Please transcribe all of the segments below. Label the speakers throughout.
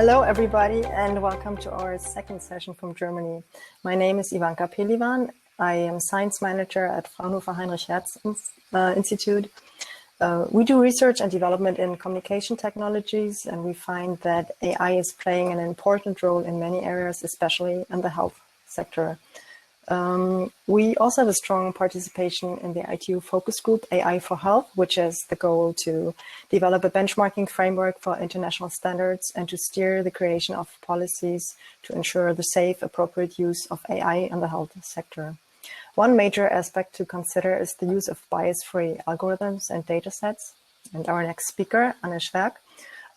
Speaker 1: Hello, everybody, and welcome to our second session from Germany. My name is Ivanka Pelivan. I am science manager at Fraunhofer Heinrich Hertz Institute. We do research and development in communication technologies, and we find that AI is playing an important role in many areas, especially in the health sector. We also have a strong participation in the ITU focus group AI for Health, which has the goal to develop a benchmarking framework for international standards and to steer the creation of policies to ensure the safe, appropriate use of AI in the health sector. One major aspect to consider is the use of bias-free algorithms and datasets, and our next speaker, Schwerk,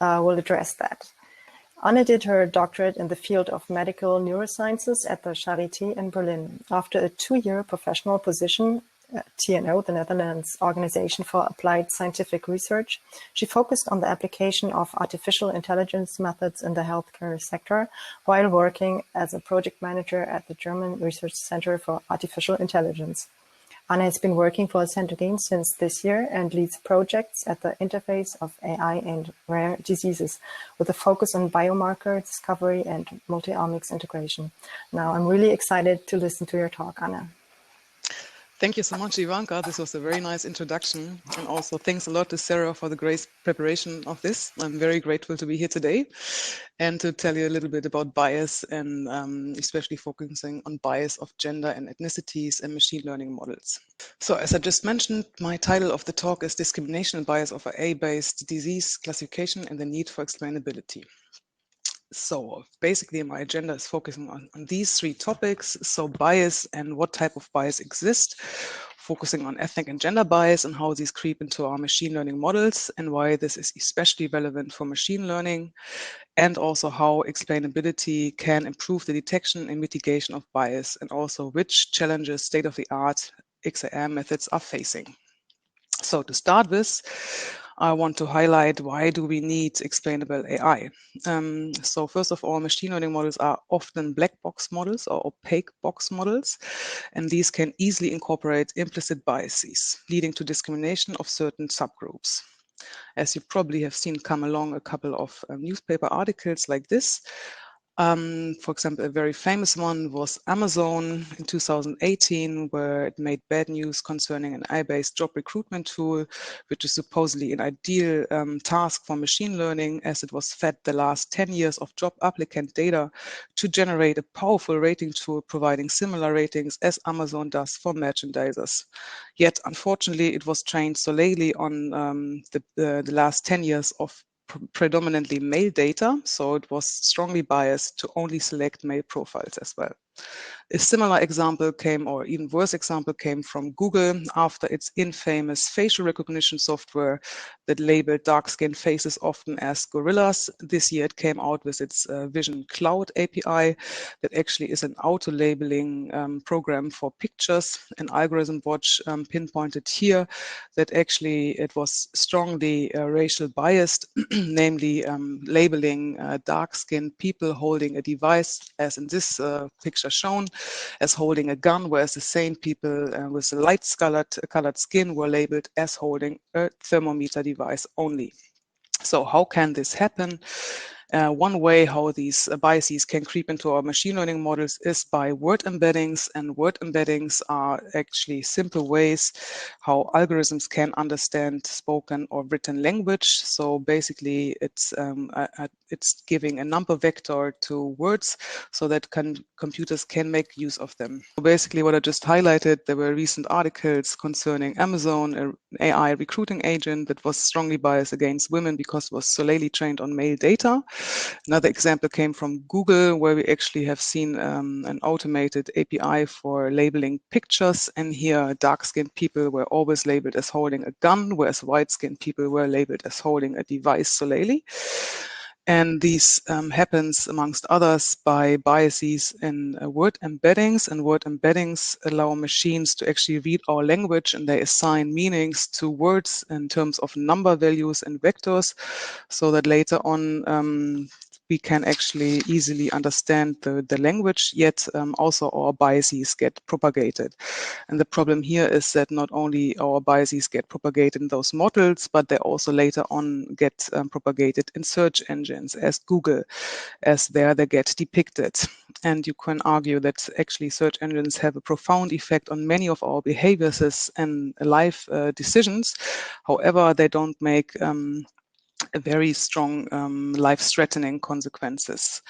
Speaker 1: will address that. Anne did her doctorate in the field of medical neurosciences at the Charité in Berlin. After a 2-year professional position at TNO, the Netherlands Organization for Applied Scientific Research, she focused on the application of artificial intelligence methods in the healthcare sector while working as a project manager at the German Research Center for Artificial Intelligence. Anna has been working for CENTOGENE since this year and leads projects at the interface of AI and rare diseases with a focus on biomarker discovery and multi-omics integration. Now, I'm really excited to listen to your talk, Anna.
Speaker 2: Thank you so much, Ivanka. This was a very nice introduction. And also thanks a lot to Sarah for the great preparation of this. I'm very grateful to be here today and to tell you a little bit about bias and especially focusing on bias of gender and ethnicities and machine learning models. So as I just mentioned, my title of the talk is Discrimination and Bias of AI-based Disease Classification and the Need for Explainability. So basically my agenda is focusing on these 3 topics. So bias and what type of bias exists, focusing on ethnic and gender bias and how these creep into our machine learning models and why this is especially relevant for machine learning, and also how explainability can improve the detection and mitigation of bias, and also which challenges state-of-the-art XAM methods are facing. So to start with, I want to highlight why do we need explainable AI. So first of all, machine learning models are often black box models or opaque box models, and these can easily incorporate implicit biases, leading to discrimination of certain subgroups. As you probably have seen come along a couple of newspaper articles like this. For example, a very famous one was Amazon in 2018, where it made bad news concerning an AI-based job recruitment tool, which is supposedly an ideal task for machine learning, as it was fed the last 10 years of job applicant data to generate a powerful rating tool providing similar ratings as Amazon does for merchandisers. Yet, unfortunately, it was trained solely on the last 10 years of predominantly male data, so it was strongly biased to only select male profiles as well. A similar example came, or even worse example, came from Google after its infamous facial recognition software that labeled dark-skinned faces often as gorillas. This year it came out with its Vision Cloud API that actually is an auto-labeling program for pictures. An algorithm watch pinpointed here that actually it was strongly racial biased, namely labeling dark-skinned people holding a device, as in this picture shown, as holding a gun, whereas the same people with light-colored skin were labeled as holding a thermometer device only. So how can this happen? One way how these biases can creep into our machine learning models is by word embeddings, and word embeddings are actually simple ways how algorithms can understand spoken or written language. So basically it's giving a number vector to words so that computers can make use of them. So basically what I just highlighted, there were recent articles concerning Amazon, an AI recruiting agent that was strongly biased against women because it was solely trained on male data. Another example came from Google, where we actually have seen an automated API for labeling pictures. And here, dark-skinned people were always labeled as holding a gun, whereas white-skinned people were labeled as holding a device solely. And this happens, amongst others, by biases in word embeddings. And word embeddings allow machines to actually read our language, and they assign meanings to words in terms of number values and vectors, so that later on we can actually easily understand the language, yet also our biases get propagated. And the problem here is that not only our biases get propagated in those models, but they also later on get propagated in search engines as Google, as there they get depicted. And you can argue that actually search engines have a profound effect on many of our behaviors and life decisions. However, they don't make very strong life-threatening consequences.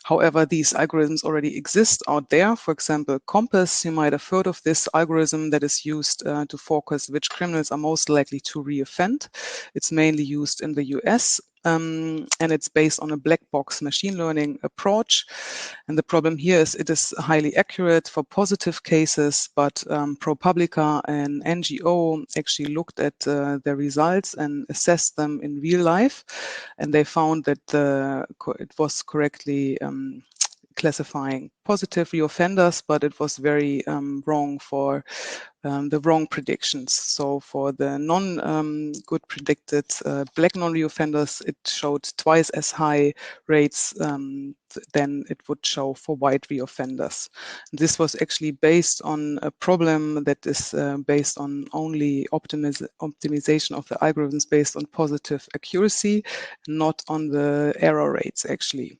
Speaker 2: However, these algorithms already exist out there. For example, Compass, you might have heard of this algorithm that is used to focus which criminals are most likely to reoffend. It's mainly used in the US. And it's based on a black box machine learning approach. And the problem here is it is highly accurate for positive cases, but ProPublica, an NGO, actually looked at the results and assessed them in real life. And they found that it was correctly classifying positive reoffenders, but it was very wrong for the wrong predictions. So for the non-good predicted black non-reoffenders, it showed twice as high rates than it would show for white reoffenders. This was actually based on a problem that is based on only optimization of the algorithms based on positive accuracy, not on the error rates actually.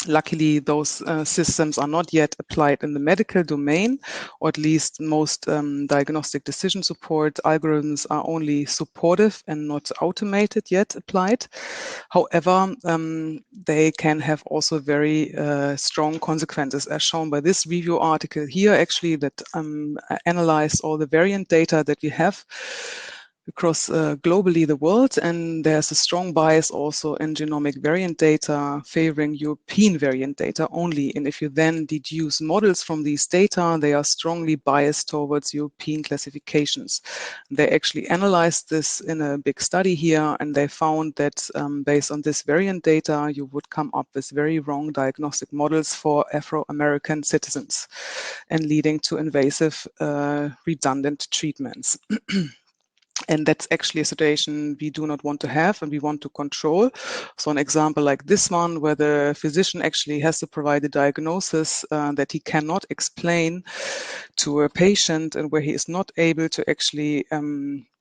Speaker 2: Luckily, those systems are not yet applied in the medical domain, or at least most diagnostic decision support algorithms are only supportive and not automated yet applied. However, they can have also very strong consequences, as shown by this review article here, actually, that analyzed all the variant data that we have across globally the world, and there's a strong bias also in genomic variant data favoring European variant data only. And if you then deduce models from these data, they are strongly biased towards European classifications. They actually analyzed this in a big study here, and they found that based on this variant data, you would come up with very wrong diagnostic models for Afro-American citizens and leading to invasive redundant treatments. And that's actually a situation we do not want to have and we want to control. So an example like this one, where the physician actually has to provide a diagnosis that he cannot explain to a patient, and where he is not able to actually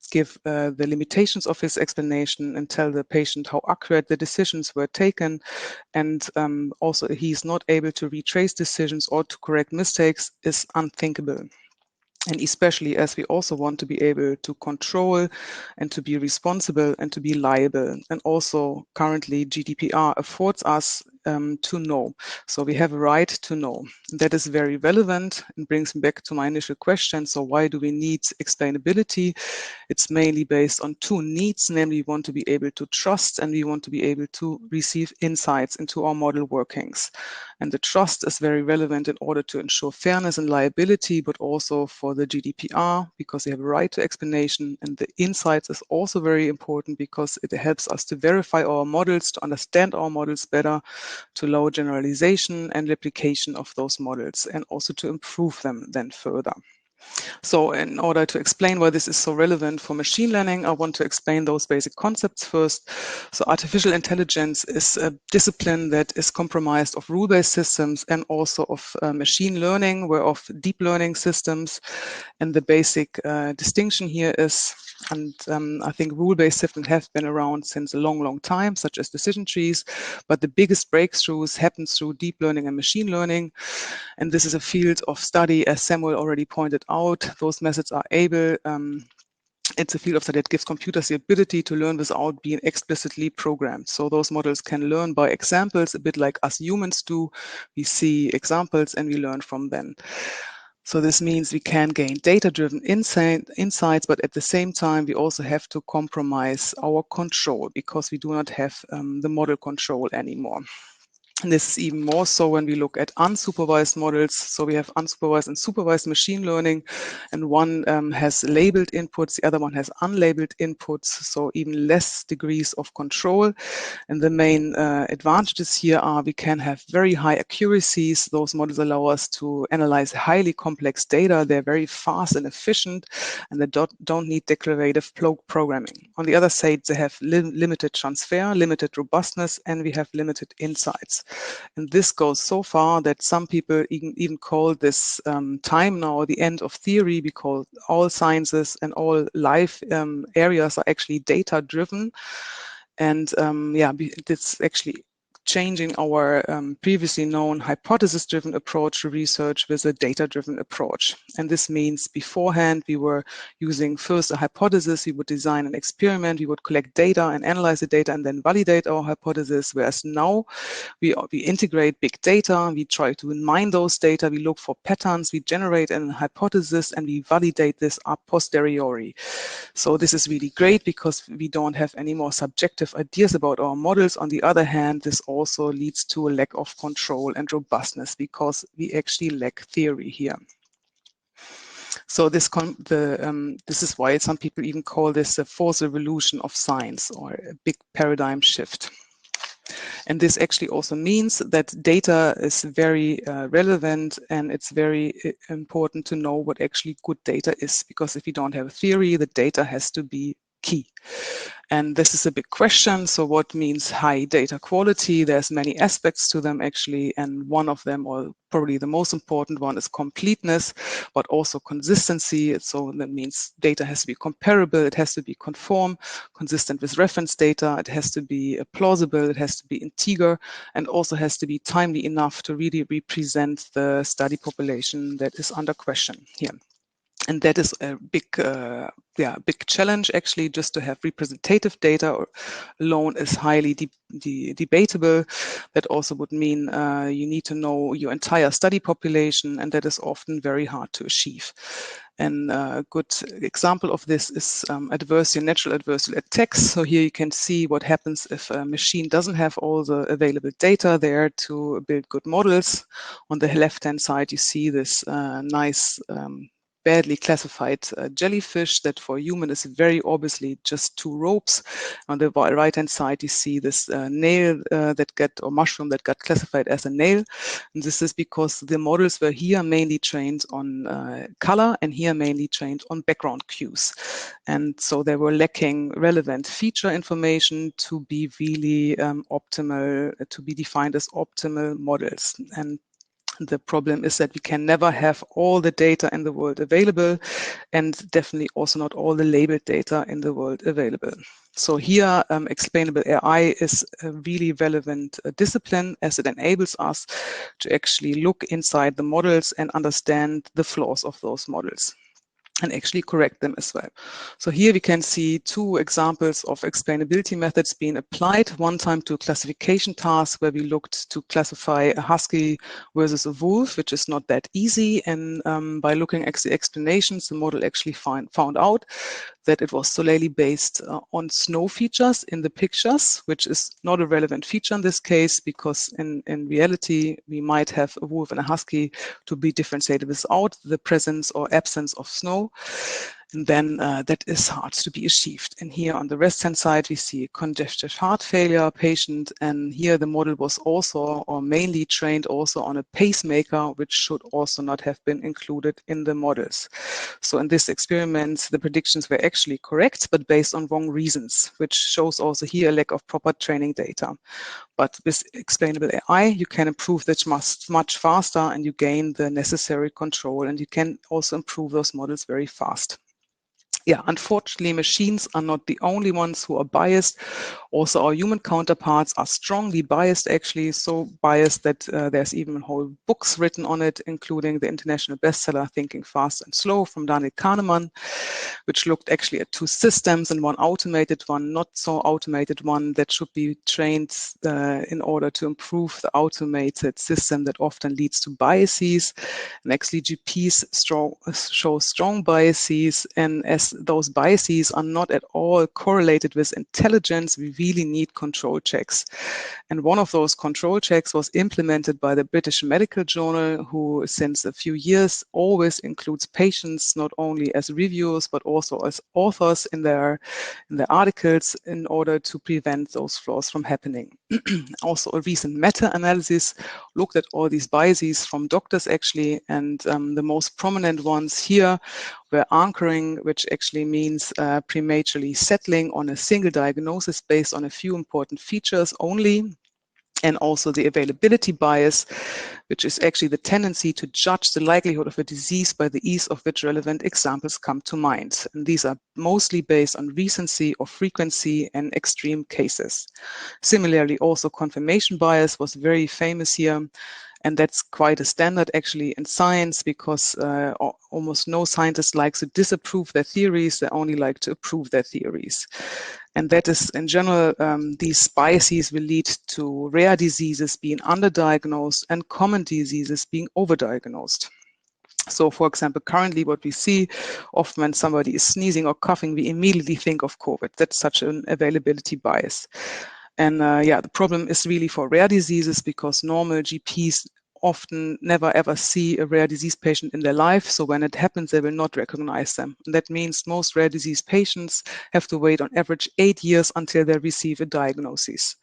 Speaker 2: give the limitations of his explanation and tell the patient how accurate the decisions were taken. And also he's not able to retrace decisions or to correct mistakes is unthinkable. And especially as we also want to be able to control and to be responsible and to be liable. And also currently GDPR affords us to know. So we have a right to know. That is very relevant and brings me back to my initial question. So why do we need explainability? It's mainly based on two needs, namely we want to be able to trust and we want to be able to receive insights into our model workings. And the trust is very relevant in order to ensure fairness and liability, but also for the GDPR, because they have a right to explanation. And the insights is also very important because it helps us to verify our models, to understand our models better, to allow generalization and replication of those models, and also to improve them then further. So in order to explain why this is so relevant for machine learning, I want to explain those basic concepts first. So artificial intelligence is a discipline that is comprised of rule-based systems and also of machine learning, where of deep learning systems. And the basic distinction here is, and I think rule-based systems have been around since a long, long time, such as decision trees, but the biggest breakthroughs happen through deep learning and machine learning. And this is a field of study, as Samuel already pointed out. Those methods are able, it's a field of study that gives computers the ability to learn without being explicitly programmed. So those models can learn by examples, a bit like us humans do. We see examples and we learn from them. So this means we can gain data-driven insights, but at the same time, we also have to compromise our control because we do not have the model control anymore. And this is even more so when we look at unsupervised models. So we have unsupervised and supervised machine learning, and one has labeled inputs, the other one has unlabeled inputs, so even less degrees of control. And the main advantages here are we can have very high accuracies. Those models allow us to analyze highly complex data. They're very fast and efficient, and they don't need declarative programming. On the other side, they have limited transfer, limited robustness, and we have limited insights. And this goes so far that some people even call this time now the end of theory, because all sciences and all life areas are actually data-driven. And yeah, it's actually changing our previously known hypothesis-driven approach to research with a data-driven approach. And this means beforehand, we were using first a hypothesis, we would design an experiment, we would collect data and analyze the data and then validate our hypothesis, whereas now we integrate big data, we try to mine those data, we look for patterns, we generate a hypothesis, and we validate this a posteriori. So this is really great because we don't have any more subjective ideas about our models. On the other hand, this also leads to a lack of control and robustness because we actually lack theory here. So this is why some people even call this the fourth revolution of science, or a big paradigm shift. And this actually also means that data is very relevant, and it's very important to know what actually good data is, because if you don't have a theory, the data has to be key. And this is a big question. So what means high data quality? There's many aspects to them actually, and one of them, or probably the most important one, is completeness, but also consistency. So that means data has to be comparable, it has to be conform, consistent with reference data, it has to be plausible, it has to be integer, and also has to be timely enough to really represent the study population that is under question here. And that is a big challenge, actually. Just to have representative data alone is highly debatable. That also would mean you need to know your entire study population, and that is often very hard to achieve. And a good example of this is natural adversarial attacks. So here you can see what happens if a machine doesn't have all the available data there to build good models. On the left-hand side, you see this nice badly classified jellyfish that for human is very obviously just two ropes. On the right hand side, you see this nail or mushroom that got classified as a nail. And this is because the models were here mainly trained on color, and here mainly trained on background cues. And so they were lacking relevant feature information to be really optimal, to be defined as optimal models. And the problem is that we can never have all the data in the world available, and definitely also not all the labeled data in the world available. So here, explainable AI is a really relevant discipline, as it enables us to actually look inside the models and understand the flaws of those models, and actually correct them as well. So here we can see two examples of explainability methods being applied. One time to a classification task where we looked to classify a husky versus a wolf, which is not that easy. And by looking at the explanations, the model actually found out that it was solely based on snow features in the pictures, which is not a relevant feature in this case, because in reality, we might have a wolf and a husky to be differentiated without the presence or absence of snow. And then that is hard to be achieved. And here on the left-hand side, we see a congestive heart failure patient. And here the model was also, or mainly trained also on a pacemaker, which should also not have been included in the models. So in this experiment, the predictions were actually correct, but based on wrong reasons, which shows also here a lack of proper training data. But with explainable AI, you can improve that much faster, and you gain the necessary control, and you can also improve those models very fast. Yeah, unfortunately, machines are not the only ones who are biased. Also, our human counterparts are strongly biased, actually, so biased that there's even whole books written on it, including the international bestseller Thinking Fast and Slow from Daniel Kahneman. which looked actually at two systems, and one automated, one not so automated one that should be trained in order to improve the automated system that often leads to biases. And actually GPs show strong biases, and as those biases are not at all correlated with intelligence, we really need control checks. And one of those control checks was implemented by the British Medical Journal, who since a few years always includes patients not only as reviewers but also as authors in their articles in order to prevent those flaws from happening. Also, a recent meta-analysis looked at all these biases from doctors actually, and the most prominent ones here were anchoring, which actually means prematurely settling on a single diagnosis based on a few important features only, and also the availability bias, which is actually the tendency to judge the likelihood of a disease by the ease of which relevant examples come to mind. And these are mostly based on recency or frequency and extreme cases. Similarly, also confirmation bias was very famous here. And that's quite a standard actually in science, because almost no scientist likes to disapprove their theories. They only like to approve their theories. And that is, in general, these biases will lead to rare diseases being underdiagnosed and common diseases being overdiagnosed. So, for example, currently what we see, often when somebody is sneezing or coughing, we immediately think of COVID. That's such an availability bias. And yeah, the problem is really for rare diseases, because normal GPs often never ever see a rare disease patient in their life. So when it happens, they will not recognize them. And that means most rare disease patients have to wait on average 8 years until they receive a diagnosis.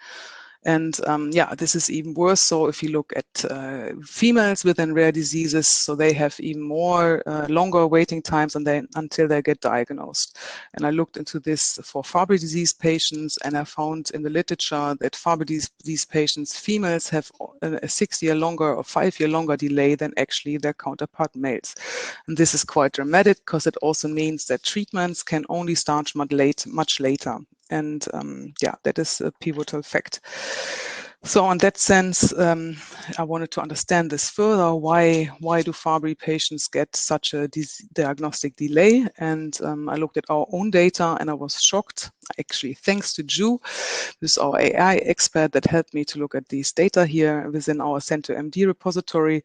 Speaker 2: And yeah, this is even worse. So if you look at females within rare diseases, so they have even more longer waiting times until they get diagnosed. And I looked into this for Fabry disease patients, and I found in the literature that Fabry disease patients, females, have a 6-year longer or 5-year longer delay than actually their counterpart males. And this is quite dramatic, because it also means that treatments can only start much later. And yeah, that is a pivotal fact. So in that sense, I wanted to understand this further. Why do Fabry patients get such a diagnostic delay? And I looked at our own data, and I was shocked. Actually, thanks to Ju, who's our AI expert that helped me to look at these data here within our CENTOGENE repository.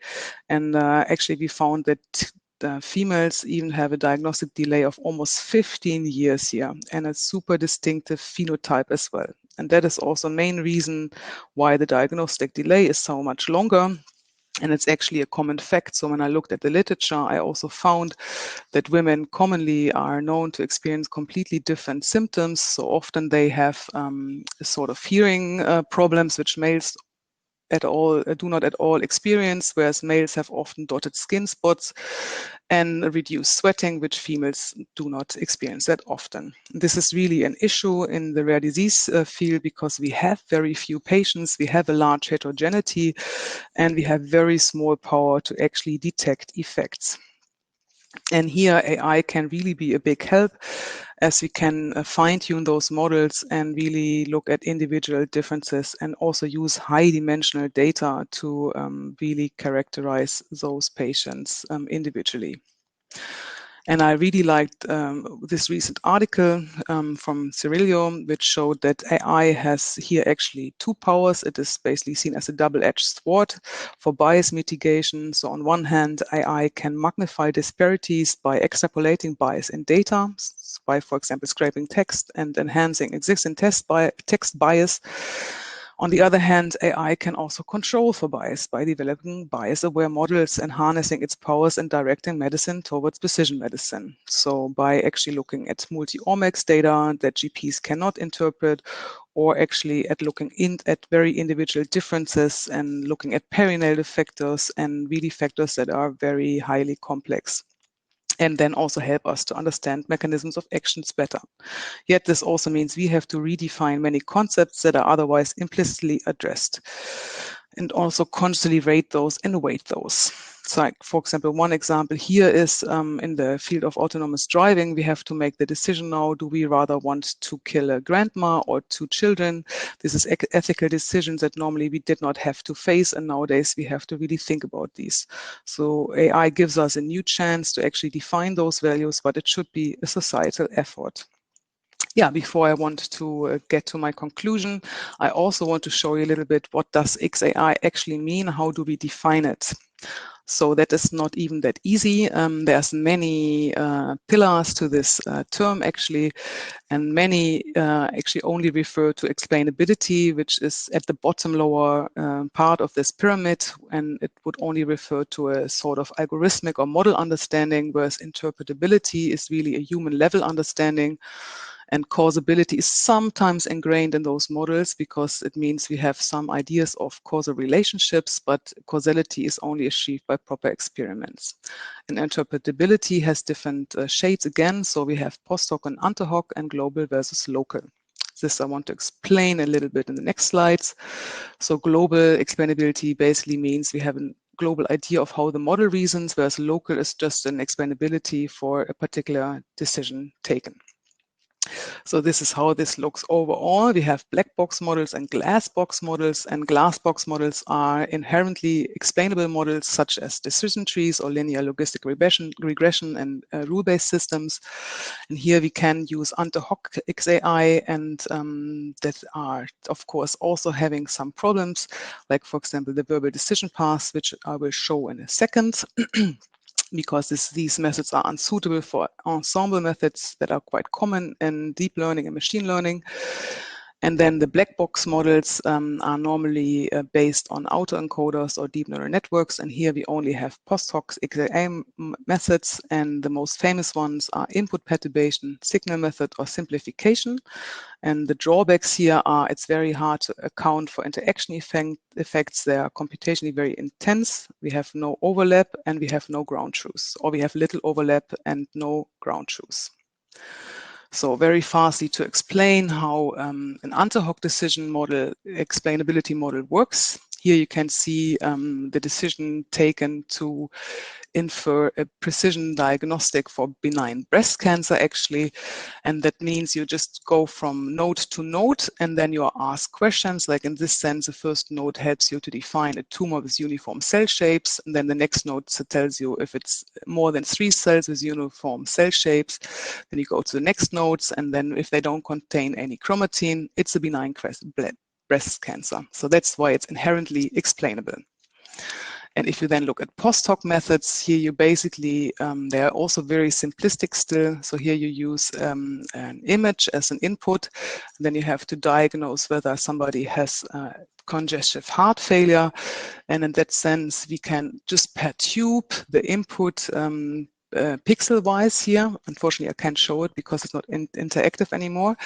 Speaker 2: And actually, we found that females even have a diagnostic delay of almost 15 years here, and a super distinctive phenotype as well. And that is also the main reason why the diagnostic delay is so much longer. And it's actually a common fact. So when I looked at the literature, I also found that women commonly are known to experience completely different symptoms. So often they have a sort of hearing problems, which males do not at all experience, whereas males have often dotted skin spots and reduced sweating, which females do not experience that often. This is really an issue in the rare disease field, because we have very few patients, we have a large heterogeneity, and we have very small power to actually detect effects. And here AI can really be a big help, as we can fine-tune those models and really look at individual differences, and also use high-dimensional data to really characterize those patients individually. And I really liked this recent article from Cirillo, which showed that AI has here actually two powers. It is basically seen as a double-edged sword for bias mitigation. So on one hand, AI can magnify disparities by extrapolating bias in data, by, for example, scraping text and enhancing existing text bias. On the other hand, AI can also control for bias by developing bias-aware models and harnessing its powers and directing medicine towards precision medicine. So by actually looking at multi-omics data that GPs cannot interpret, or actually at looking at very individual differences and looking at perinatal factors and really factors that are very highly complex, and then also help us to understand mechanisms of actions better. Yet this also means we have to redefine many concepts that are otherwise implicitly addressed, and also constantly rate those and weight those. So, like, for example, one example here is in the field of autonomous driving, we have to make the decision now, do we rather want to kill a grandma or two children? This is ethical decisions that normally we did not have to face, and nowadays we have to really think about these. So AI gives us a new chance to actually define those values, but it should be a societal effort. Yeah, before I want to get to my conclusion, I also want to show you a little bit what does XAI actually mean? How do we define it? So that is not even that easy. There's many pillars to this term actually, and many actually only refer to explainability, which is at the bottom lower part of this pyramid, and it would only refer to a sort of algorithmic or model understanding, whereas interpretability is really a human level understanding. And causability is sometimes ingrained in those models because it means we have some ideas of causal relationships, but causality is only achieved by proper experiments. And interpretability has different shades again. So we have post hoc and ante hoc and global versus local. This I want to explain a little bit in the next slides. So global explainability basically means we have a global idea of how the model reasons, whereas local is just an explainability for a particular decision taken. So this is how this looks overall. We have black box models and glass box models, and glass box models are inherently explainable models such as decision trees or linear logistic regression and rule-based systems. And here we can use ante hoc XAI, and that are, of course, also having some problems, like, for example, the verbal decision paths, which I will show in a second. Because these methods are unsuitable for ensemble methods that are quite common in deep learning and machine learning. And then the black box models are normally based on autoencoders or deep neural networks. And here we only have post hoc XAI methods. And the most famous ones are input perturbation, signal method, or simplification. And the drawbacks here are it's very hard to account for interaction effects. They are computationally very intense. We have no overlap and we have no ground truths, or we have little overlap and no ground truths. So very fastly to explain how an ante hoc decision model, explainability model works. Here you can see the decision taken to infer a precision diagnostic for benign breast cancer, actually. And that means you just go from node to node, and then you are asked questions. Like in this sense, the first node helps you to define a tumor with uniform cell shapes. And then the next node tells you if it's more than 3 cells with uniform cell shapes. Then you go to the next nodes, and then if they don't contain any chromatin, it's a benign breast cancer. So that's why it's inherently explainable. And if you then look at post hoc methods, here you basically, they are also very simplistic still. So here you use an image as an input. And then you have to diagnose whether somebody has congestive heart failure. And in that sense, we can just perturb the input pixel-wise here. Unfortunately, I can't show it because it's not interactive anymore.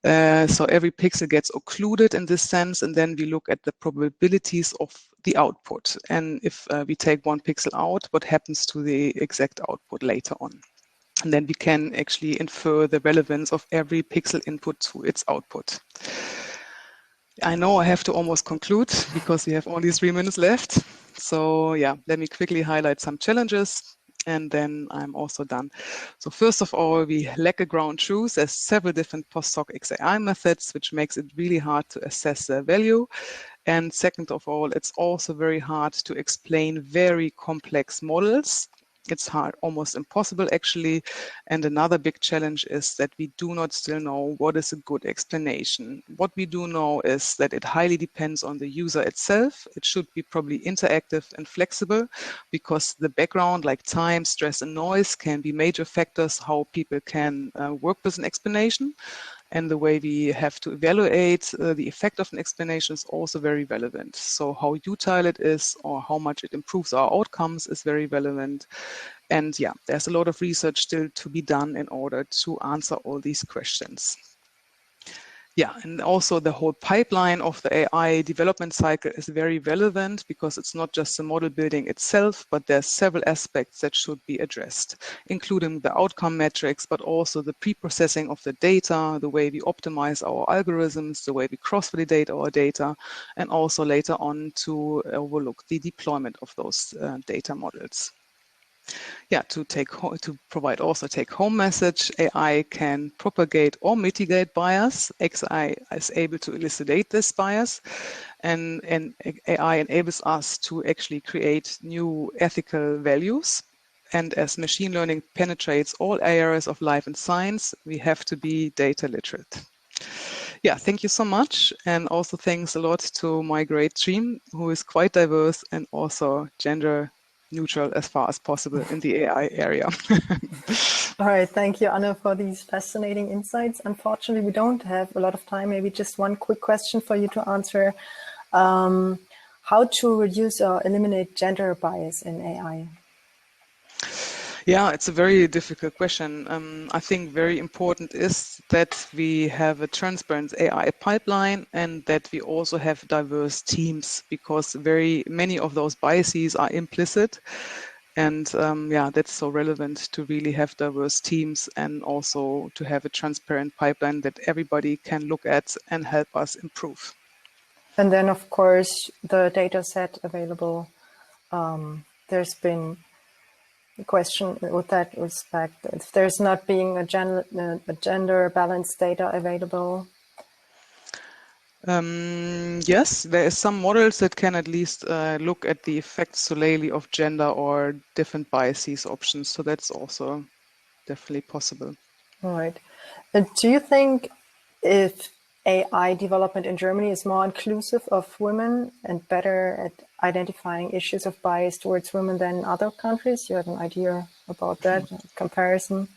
Speaker 2: So every pixel gets occluded in this sense, and then we look at the probabilities of the output. And if we take one pixel out, what happens to the exact output later on? And then we can actually infer the relevance of every pixel input to its output. I know I have to almost conclude because we have only 3 minutes left. So yeah, let me quickly highlight some challenges, and then I'm also done. So first of all, we lack a ground truth. There's several different post hoc XAI methods, which makes it really hard to assess their value. And second of all, it's also very hard to explain very complex models. It's hard, almost impossible actually. And another big challenge is that we do not still know what is a good explanation. What we do know is that it highly depends on the user itself. It should be probably interactive and flexible, because the background like time, stress, and noise can be major factors how people can work with an explanation. And the way we have to evaluate the effect of an explanation is also very relevant. So how utile it is or how much it improves our outcomes is very relevant. And yeah, there's a lot of research still to be done in order to answer all these questions. Yeah, and also the whole pipeline of the AI development cycle is very relevant because it's not just the model building itself, but there's several aspects that should be addressed, including the outcome metrics, but also the pre-processing of the data, the way we optimize our algorithms, the way we cross-validate our data, and also later on to overlook the deployment of those data models. Yeah, to provide also take-home message, AI can propagate or mitigate bias. AI is able to elucidate this bias, and AI enables us to actually create new ethical values. And as machine learning penetrates all areas of life and science, we have to be data literate. Yeah, thank you so much. And also thanks a lot to my great team, who is quite diverse and also gender neutral as far as possible in the AI area.
Speaker 1: All right, thank you, Anna, for these fascinating insights. Unfortunately, we don't have a lot of time. Maybe just one quick question for you to answer. How to reduce or eliminate gender bias in AI?
Speaker 2: Yeah, it's a very difficult question. I think very important is that we have a transparent AI pipeline and that we also have diverse teams, because very many of those biases are implicit. And yeah, that's so relevant to really have diverse teams and also to have a transparent pipeline that everybody can look at and help us improve.
Speaker 1: And then, of course, the data set available. There's been a question with that respect. If there's not being a gender balanced data available.
Speaker 2: Yes, there is some models that can at least look at the effects solely of gender or different biases options. So that's also definitely possible.
Speaker 1: All right. Do you think if AI development in Germany is more inclusive of women and better at identifying issues of bias towards women than other countries? You have an idea about that comparison?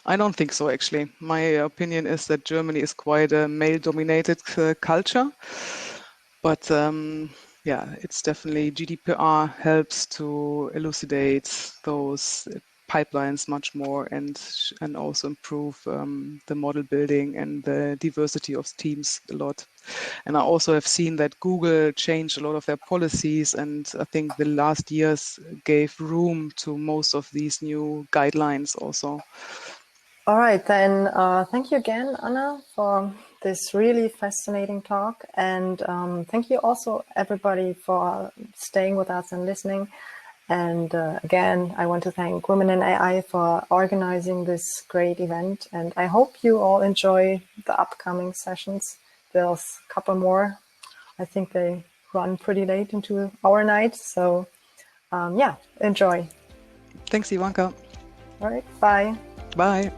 Speaker 2: I don't think so, actually. My opinion is that Germany is quite a male-dominated culture. But yeah, it's definitely GDPR helps to elucidate those pipelines much more and also improve the model building and the diversity of teams a lot. And I also have seen that Google changed a lot of their policies, and I think the last years gave room to most of these new guidelines also.
Speaker 1: All right, then thank you again, Anna, for this really fascinating talk. And thank you also, everybody, for staying with us and listening. And again, I want to thank Women in AI for organizing this great event. And I hope you all enjoy the upcoming sessions. There's a couple more. I think they run pretty late into our night. So yeah, enjoy.
Speaker 2: Thanks, Ivanka.
Speaker 1: All right, bye.
Speaker 2: Bye.